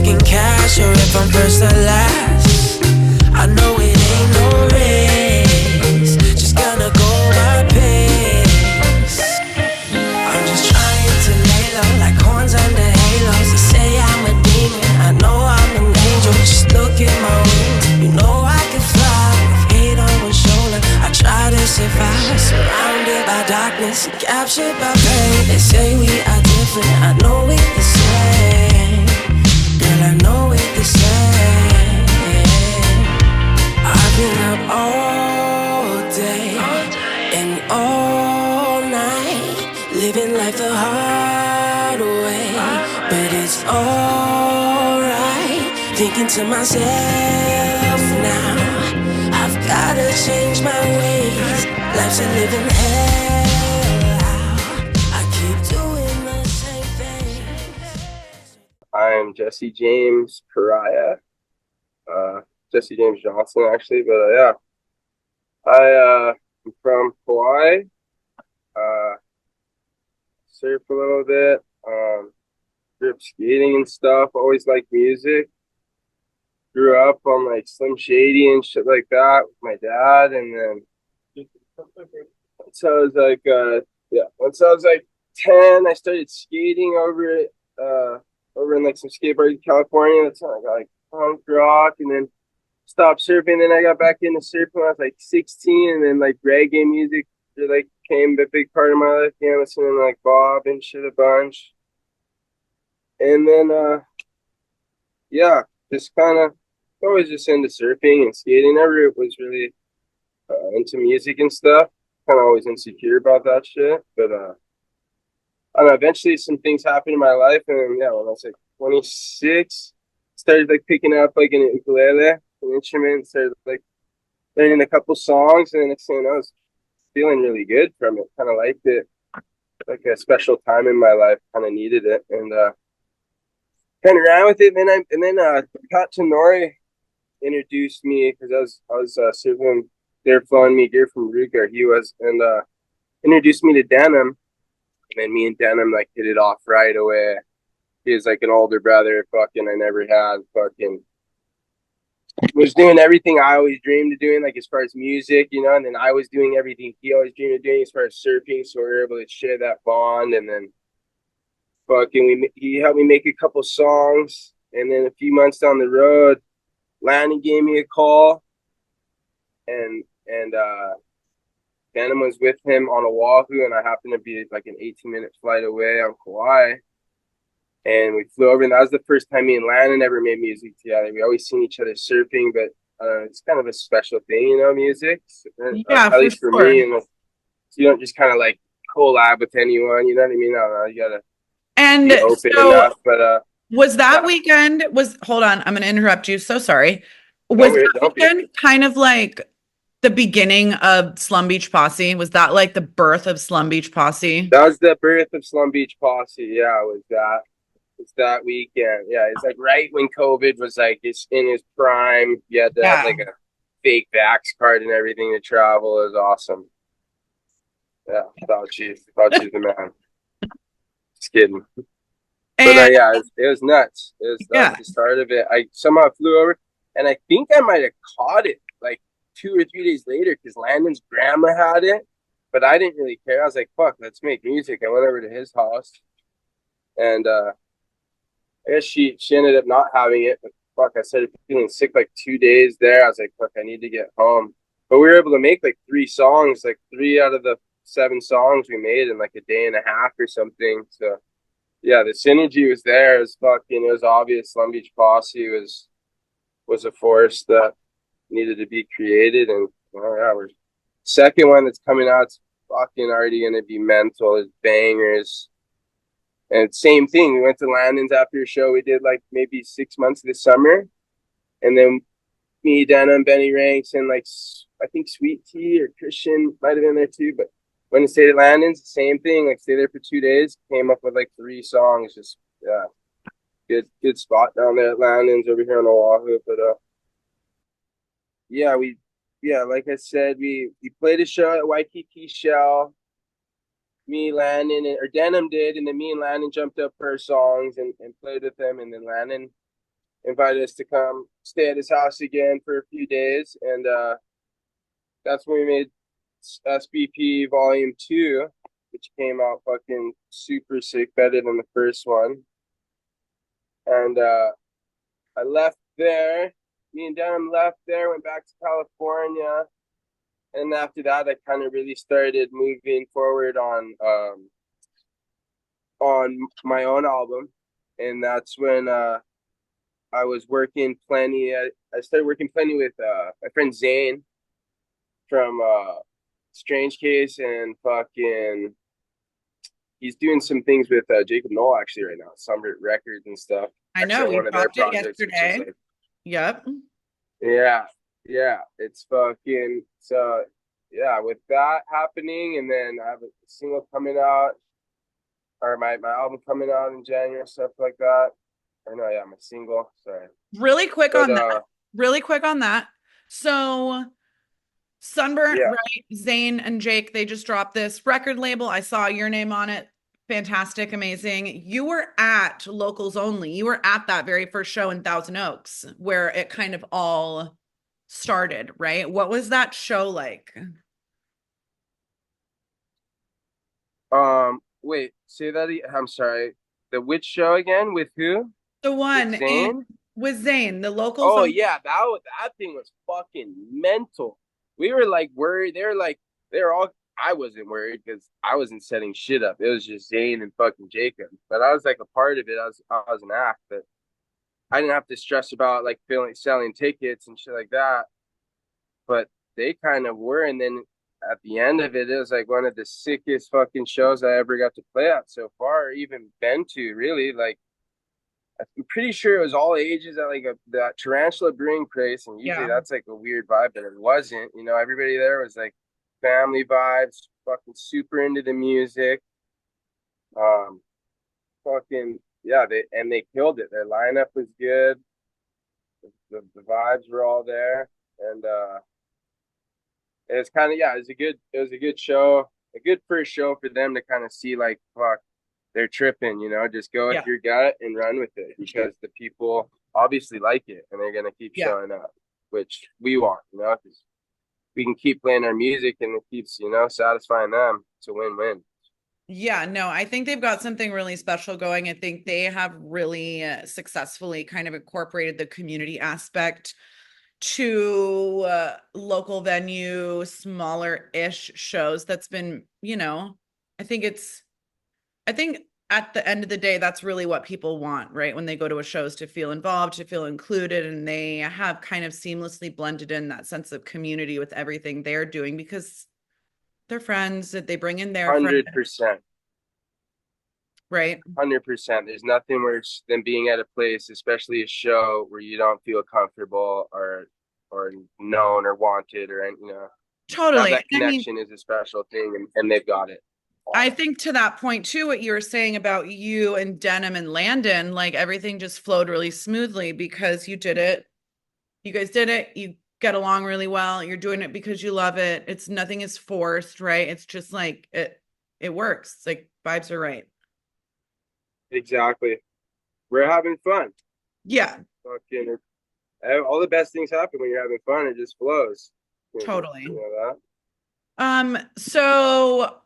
making cash or if I'm first or last. I know it ain't no race, just gonna go my pace. I'm just trying to lay low like horns under halos. They say I'm a demon, I know I'm an angel. Just look at my wings, you know I can fly with hate on one shoulder. I try to survive, surrounded by darkness, captured by pain. They say we are different, I know we're the same. Girl, I know we're the same. I've been up all day and all night, living life the hard way, but it's alright. Thinking to myself now, I've gotta change my ways. Life's a living hell. I keep doing the same thing. I'm Jesse James Pariah. Jesse James Johnson, actually, but yeah. I'm from Hawaii. Surf a little bit. Grew up skating and stuff. Always liked music. Grew up on like Slim Shady and shit like that with my dad, and then once I was like, once I was like 10, I started skating over in like some skate park in California. That's when I got like punk rock, and then stopped surfing. Then I got back into surfing when I was like 16, and then like reggae music like became a big part of my life. Yeah, listening to like Bob and shit a bunch. And then just kind of always just into surfing and skating. Never was really into music and stuff. Kind of always insecure about that shit. But I don't know, eventually some things happened in my life, and yeah, when I was like 26, started like picking up like an ukulele, an instrument, started like learning a couple songs, and next thing I was feeling really good from it. Kind of liked it, like a special time in my life. Kind of needed it, and kind of ran with it. And then Pat Tenori introduced me because I was surfing. They're flowing me gear from Ruger. He was, and introduced me to Denim, and then me and Denim like hit it off right away. He was like an older brother, fucking I never had, fucking was doing everything I always dreamed of doing, like as far as music, you know, and then I was doing everything he always dreamed of doing as far as surfing, so we were able to share that bond. And then fucking he helped me make a couple songs, and then a few months down the road, Lanny gave me a call, and Denim was with him on Oahu, and I happened to be like an 18-minute flight away on Kauai. And we flew over, and that was the first time me and Landon ever made music together. We always seen each other surfing, but it's kind of a special thing, you know, music. Yeah, at least for me. And so you don't just kind of like collab with anyone, you know what I mean? I don't know, you gotta be open enough. But was that weekend hold on, I'm gonna interrupt you. So sorry. Was that weekend kind of like the beginning of Slum Beach Posse? Was that like the birth of Slum Beach Posse? That was the birth of Slum Beach Posse. Yeah, it was that. It's that weekend. Yeah, it's like right when COVID was like it's in his prime. You had to have like a fake vax card and everything to travel. It was awesome. Yeah, thought you the man. Just kidding. But yeah, it was nuts. That was the start of it. I somehow flew over, and I think I might have caught it like 2 or 3 days later because Landon's grandma had it, but I didn't really care. I was like, fuck, let's make music. I went over to his house, and I guess she ended up not having it, but fuck, I started feeling sick like 2 days there. I was like, fuck, I need to get home. But we were able to make like 3 songs, like 3 out of the 7 songs we made in like a day and a half or something. So yeah, the synergy was there. It was obvious. Slum Beach Posse was a force that needed to be created. And we're second one that's coming out, it's fucking already gonna be mental. It's bangers. And same thing, we went to Landon's after a show. We did like maybe 6 months this summer, and then me, Denim, Benny Ranks, and like I think Sweet Tea or Christian might have been there too. But when we stayed at Landon's, same thing. Like stay there for 2 days, came up with like 3 songs. Just good spot down there at Landon's over here on Oahu. But like I said, we played a show at Waikiki Shell. Me, Landon, or Denim did, and then me and Landon jumped up for our songs and played with them, and then Landon invited us to come stay at his house again for a few days, and that's when we made SBP Volume 2, which came out fucking super sick, better than the first one. And I left there. Me and Denim left there, went back to California, and after that, I kind of really started moving forward on my own album, and that's when I was working plenty. I started working plenty with my friend Zane from Strange Case, and fucking he's doing some things with Jacob Noel actually right now, Summit Records and stuff. I know Actually, we one of their dropped it projects, yesterday. like, Yep. yeah, it's fucking so yeah. With that happening, and then I have a single coming out, or my album coming out in January, stuff like that. Or no, yeah, my single. Sorry. Really quick on that. Really quick on that. So Sunburnt, yeah. right? Zane and Jake, they just dropped this record label. I saw your name on it. Fantastic, amazing. You were at Locals Only. You were at that very first show in Thousand Oaks where it kind of all started, right? What was that show like? Wait, say that again. I'm sorry. The which show again? With who? The one With Zane? with Zane, the Locals Oh Only. yeah, that thing was fucking mental. We were like worried. They were all. I wasn't worried because I wasn't setting shit up. It was just Zane and fucking Jacob. But I was like a part of it. I was an act, but I didn't have to stress about like selling tickets and shit like that. But they kind of were, and then at the end of it, it was like one of the sickest fucking shows I ever got to play at so far, or even been to. Really, like I'm pretty sure it was all ages at like that Tarantula Brewing place, and usually that's like a weird vibe, but it wasn't. You know, everybody there was like family vibes, fucking super into the music. Fucking yeah, they killed it. Their lineup was good. The vibes were all there, and it's kind of yeah, it was a good show, a good first show for them to kind of see like fuck, they're tripping, you know, just go with your gut and run with it because the people obviously like it and they're gonna keep showing up, which we want, you know, because we can keep playing our music and it keeps, you know, satisfying them. It's a win-win. Yeah, no, I think they've got something really special going. I think they have really successfully kind of incorporated the community aspect to local venue, smaller-ish shows. That's been, you know, I think at the end of the day, that's really what people want, right? When they go to a show is to feel involved, to feel included, and they have kind of seamlessly blended in that sense of community with everything they're doing because they're friends, that they bring in their 100%. Right. 100%. There's nothing worse than being at a place, especially a show, where you don't feel comfortable or known or wanted or you know. Totally. That connection is a special thing, and they've got it. I think to that point too, what you were saying about you and Denim and Landon, like everything just flowed really smoothly because you did it. You guys did it. You get along really well. You're doing it because you love it. It's nothing is forced, right? It's just like it works. It's like vibes are right. Exactly. We're having fun. Yeah. Fucking all the best things happen when you're having fun. It just flows. Totally. You know that? So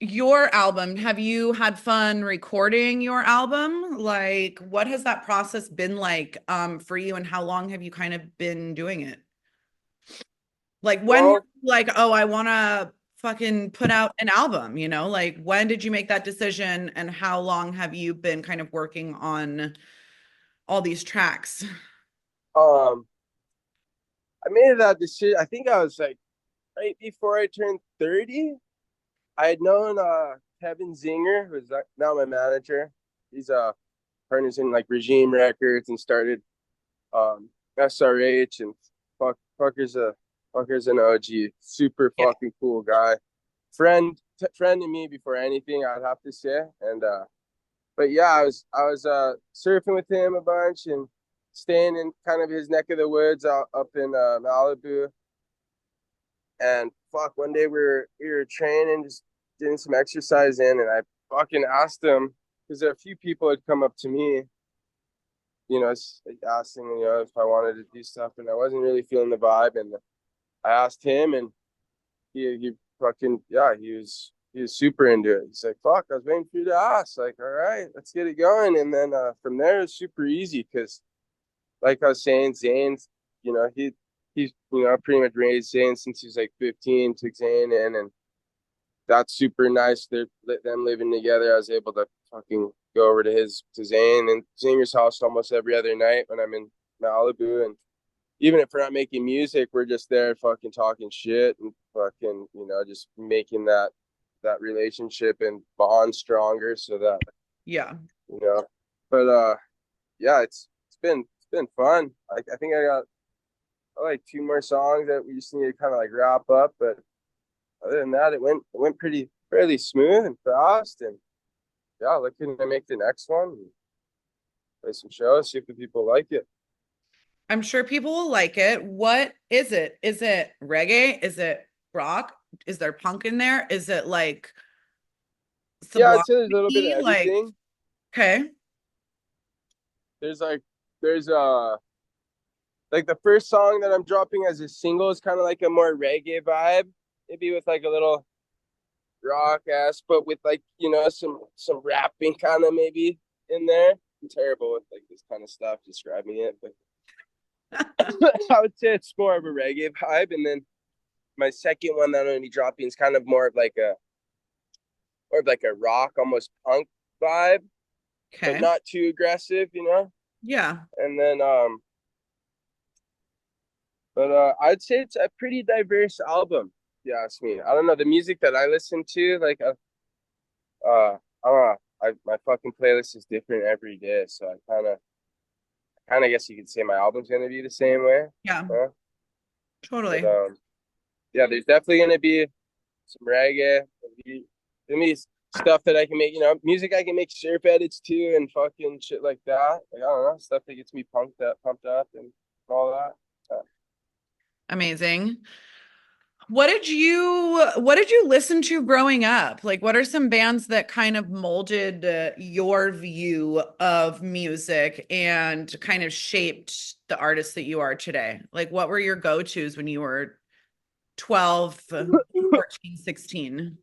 your album, have you had fun recording your album? Like, what has that process been like for you, and how long have you kind of been doing it? Like when like, oh, I want to fucking put out an album, you know? Like when did you make that decision and how long have you been kind of working on all these tracks? I made that decision. I think I was like right before I turned 30. I had known Kevin Zinger, who's now my manager. He's partners in like Regime Records and started SRH, and fucker's an OG, super fucking cool guy. Friend to me before anything, I'd have to say. And but yeah, I was surfing with him a bunch and staying in kind of his neck of the woods up in Malibu. And fuck, one day we were training, just doing some exercise and I fucking asked him, because a few people had come up to me you know, asking, you know, if I wanted to do stuff, and I wasn't really feeling the vibe. And I asked him, and he fucking, yeah, he was super into it. He's like, fuck, I was waiting for you to ask. Like, all right, let's get it going. And then from there, it's super easy because, like I was saying, Zane's, you know, he's, you know, pretty much raised Zane since he was like 15, took Zane in, and that's super nice. They're them living together. I was able to fucking go over to Zane and Zinger's house almost every other night when I'm in Malibu. And even if we're not making music, we're just there fucking talking shit and fucking, you know, just making that relationship and bond stronger so that, Yeah. you know. But yeah, it's been fun. I think I got like two more songs that we just need to kind of like wrap up, but other than that, it went pretty fairly smooth and fast. And yeah, looking to make the next one and play some shows, see if the people like it. I'm sure people will like it. What is it? Is it reggae? Is it rock? Is there punk in there? Is it like Yeah, sublime? I'd say there's a little bit of Like, everything. okay. There's like the first song that I'm dropping as a single is kind of like a more reggae vibe, maybe with like a little rock ass, but with like, you know, some rapping kind of maybe in there. I'm terrible with like this kind of stuff describing it, but I would say it's more of a reggae vibe. And then my second one that I'm gonna be dropping is kind of more of like a rock, almost punk vibe, but Okay. not too aggressive, you know. Yeah. And then but I'd say it's a pretty diverse album. If you ask me. I don't know the music that I listen to, like I don't know. My fucking playlist is different every day, so I kind of guess you could say my album's gonna be the same way. Yeah. Huh? But Totally. yeah, there's definitely gonna be some reggae. There'll be stuff that I can make, you know, music I can make surf edits to and fucking shit like that. Like I don't know, stuff that gets me pumped up, and all that. Amazing. What did you listen to growing up? Like what are some bands that kind of molded your view of music and kind of shaped the artist that you are today? Like what were your go-tos when you were 12, 14, 16?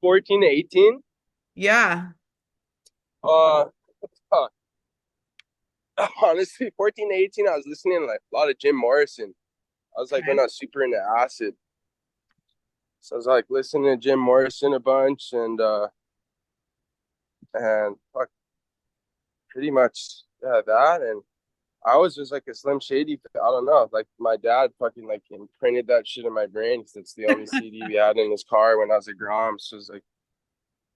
14 to 18. Yeah. Uh, uh, honestly, 14 to 18, I was listening to like a lot of Jim Morrison. I was like when Okay. I was super into acid. So I was like listening to Jim Morrison a bunch and fuck, pretty much yeah, that. And I was just like a Slim Shady. I don't know. Like my dad fucking like imprinted that shit in my brain because it's the only CD we had in his car when I was a Grom. So it was like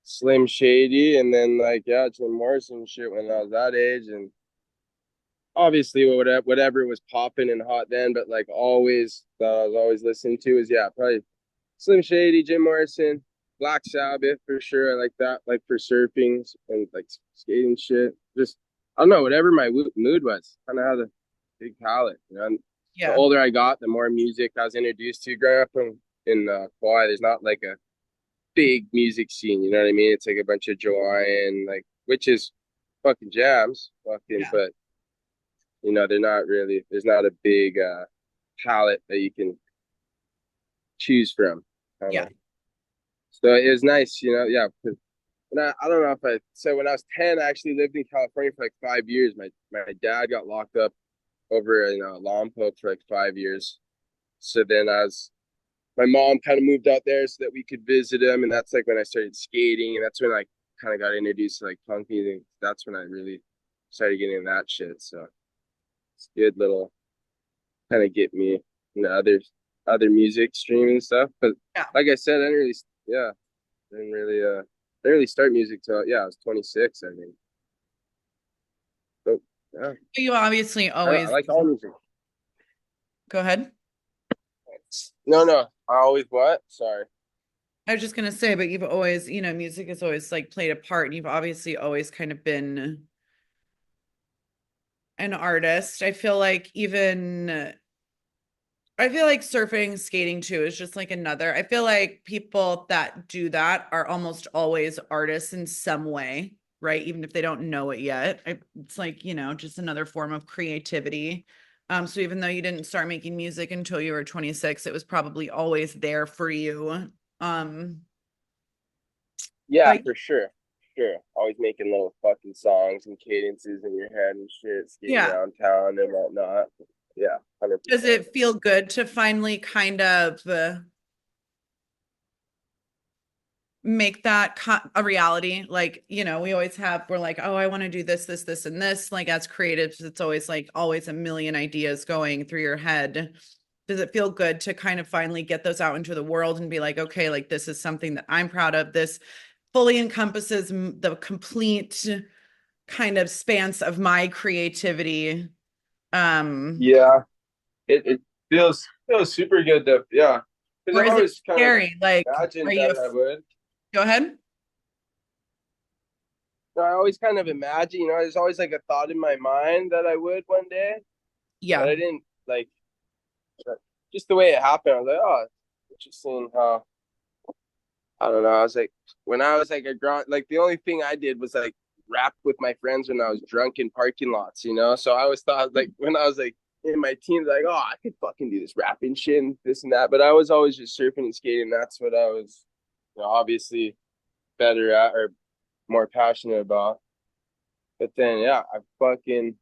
Slim Shady, and then like yeah, Jim Morrison shit when I was that age. And obviously whatever was popping and hot then, but like always that I was always listening to is yeah, probably Slim Shady, Jim Morrison, Black Sabbath for sure. I like that, like for surfing and like skating shit. Just I don't know, whatever my mood was. Kind of had a big palette. You know, and the Yeah. older I got, the more music I was introduced to. Growing up in Kauai, there's not like a big music scene. You know what I mean? It's like a bunch of Joanne, like which is fucking jams, fucking, Yeah. but you know they're not really. There's not a big palette that you can choose from. Kind Yeah. of. So it was nice, you know. Yeah, when I don't know if I said when I was 10, I actually lived in California for like 5 years. My dad got locked up over in Lompoc for like 5 years. So then my mom kind of moved out there so that we could visit him, and that's like when I started skating, and that's when I kind of got introduced to like punk music. That's when I really started getting into that shit. So it's a good little kind of get me into other music streaming stuff. But Yeah. like I said, I didn't really, yeah, didn't really start music till yeah, I was 26, I think. So yeah, You obviously I always like all music. go ahead. No, I always what? Sorry. I was just gonna say, but you've always, music has always like played a part, and you've obviously always kind of been an artist. I feel like surfing, skating too is just like another. I feel like people that do that are almost always artists in some way, right? Even if they don't know it yet. It's like, you know, just another form of creativity. So even though you didn't start making music until you were 26, it was probably always there for you. Yeah, for sure. Sure. Always making little fucking songs and cadences in your head and shit, skating around town and whatnot. Yeah, 100%. Does it feel good to finally kind of make that a reality? Like, you know, we're like, oh, I want to do this, this, this, and this. Like, as creatives, it's always like always a million ideas going through your head. Does it feel good to kind of finally get those out into the world and be like, okay, like this is something that I'm proud of. This fully encompasses the complete kind of spans of my creativity. Yeah, it feels super good to, yeah. Because Or I is it always kind of scary? Like, imagined are that you? I would. Go ahead. I always kind of imagine, you know, there's always like a thought in my mind that I would one day. Yeah. But I didn't like just the way it happened. I was like, oh, interesting how, I don't know. I was like, when I was like a grown, like the only thing I did was like rap with my friends when I was drunk in parking lots, you know? So I always thought like when I was like in my teens, like, oh, I could fucking do this rapping shit and this and that. But I was always just surfing and skating. That's what I was, you know, obviously better at or more passionate about. But then, yeah, I fucking,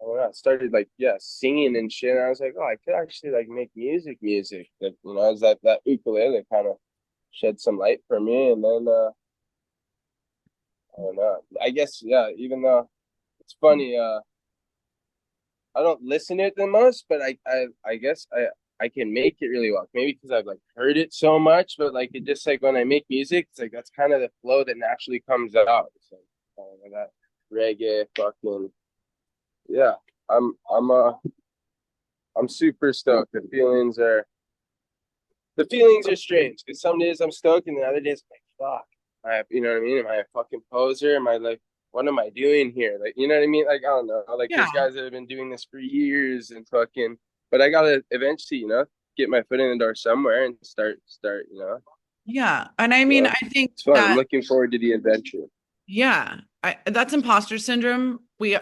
when I started like, yeah, singing and shit, and I was like, oh, I could actually like make music. That, you know, as that ukulele kind of shed some light for me. And then, I don't know. I guess, yeah, even though it's funny, I don't listen to it the most, but I guess I can make it really well. Maybe because I've like heard it so much, but like it just like when I make music, it's like that's kind of the flow that naturally comes out. It's like that reggae fucking, yeah. I'm I'm uh I'm super stoked. The feelings are strange because some days I'm stoked and the other days I'm like, fuck. You know what I mean? Am I a fucking poser? Am I like, what am I doing here? Like, you know what I mean? Like, I don't know. Like, there's guys that have been doing this for years and fucking, but I gotta eventually, you know, get my foot in the door somewhere and start, you know. Yeah. And I mean, I think it's fun. that, I'm looking forward to the adventure. yeah, that's imposter syndrome. I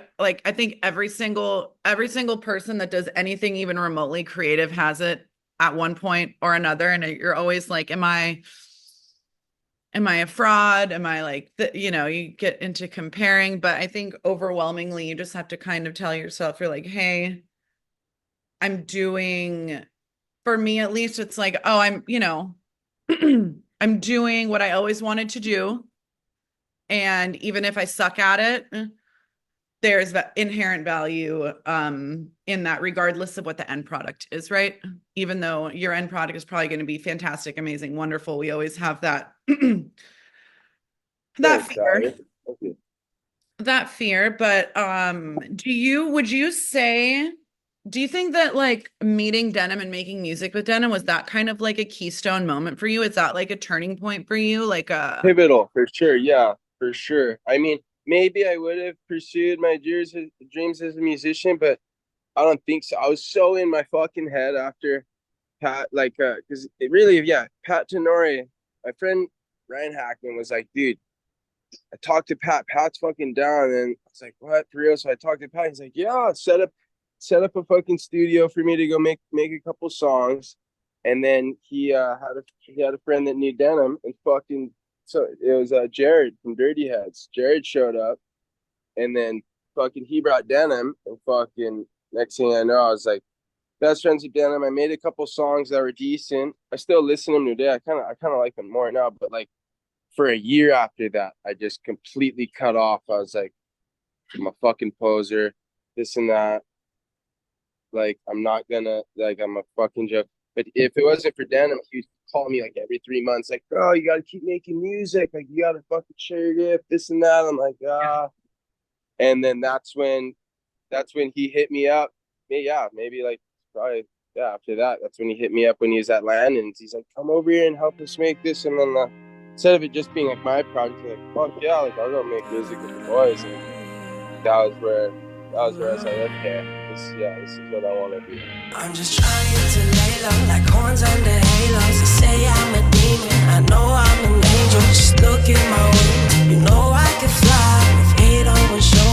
think every single person that does anything even remotely creative has it at one point or another. And you're always like, am I a fraud? Am I like, you know, you get into comparing, but I think overwhelmingly you just have to kind of tell yourself, you're like, hey, for me at least, it's like, oh, you know, I'm doing what I always wanted to do. And even if I suck at it, there's that inherent value in that, regardless of what the end product is, right? Even though your end product is probably going to be fantastic, amazing, wonderful. We always have that that fear. That fear. But do you think that like meeting Denim and making music with Denim, was that kind of like a keystone moment for you? Is that like a turning point for you? Like a pivotal for sure. Yeah, for sure. I mean, maybe I would have pursued my dreams as a musician, but I don't think so. I was so in my fucking head after Pat, like, because it really, yeah, Pat Tenori, my friend Ryan Hackman was like, dude, I talked to Pat. Pat's fucking down, and I was like, what, for real? So I talked to Pat. He's like, yeah, set up a fucking studio for me to go make a couple songs, and then he had a friend that knew Denim, and fucking so it was Jared from Dirty Heads. Jared showed up, and then fucking he brought Denim, and fucking next thing I know, I was like best friends with Denim. I made a couple songs that were decent. I still listen to them today. I kind of like them more now, but like for a year after that, I just completely cut off. I was like, I'm a fucking poser, this and that. Like, I'm not gonna, like, I'm a fucking joke. But if it wasn't for Denim, he'd call me like every 3 months, like, oh, you gotta keep making music. Like, you gotta fucking share your gift, this and that. I'm like, ah. And then that's when he hit me up. Yeah, maybe like probably, yeah, after that, that's when he hit me up when he was at Landon's. He's like, come over here and help us make this. And then instead of it just being like my project, like, fuck yeah, like I'll go make music with the boys. And that was where I was like, okay, this is what I want to do. I'm just trying to lay low, like horns under halos. They say I'm a demon, I know I'm an angel. Just look at my wings, you know I can fly. If hate always shows